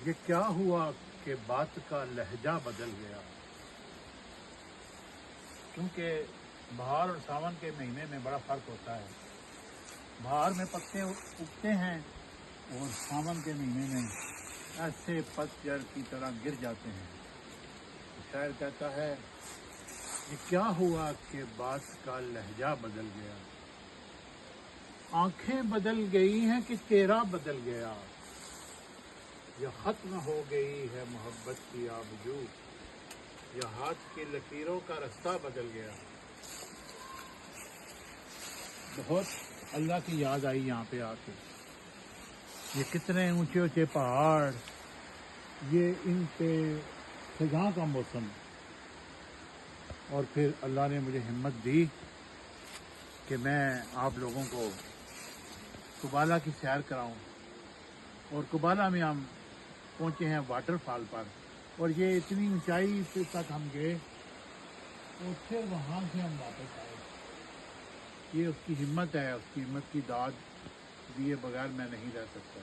یہ کیا ہوا کہ بات کا لہجہ بدل گیا؟ کیونکہ بہار اور ساون کے مہینے میں بڑا فرق ہوتا ہے۔ بہار میں پتے اگتے ہیں اور ساون کے مہینے میں ایسے پتجھڑ کی طرح گر جاتے ہیں۔ شاعر کہتا ہے یہ کیا ہوا کہ بات کا لہجہ بدل گیا، آنکھیں بدل گئی ہیں کہ چہرہ بدل گیا، یا ختم ہو گئی ہے محبت کی آرزو، یا ہاتھ کی لکیروں کا رستہ بدل گیا۔ بہت اللہ کی یاد آئی یہاں پہ آ کے۔ یہ کتنے اونچے اونچے پہاڑ، یہ ان پہ خزاں کا موسم، اور پھر اللہ نے مجھے ہمت دی کہ میں آپ لوگوں کو کبالا کی سیر کراؤں۔ اور کبالا میں ہم پہنچے ہیں واٹر فال پر، اور یہ اتنی اونچائی سے تک ہم گئے اور پھر وہاں سے ہم واپس آئے۔ یہ اس کی ہمت ہے، اس کی ہمت کی داد دیے بغیر میں نہیں رہ سکتا۔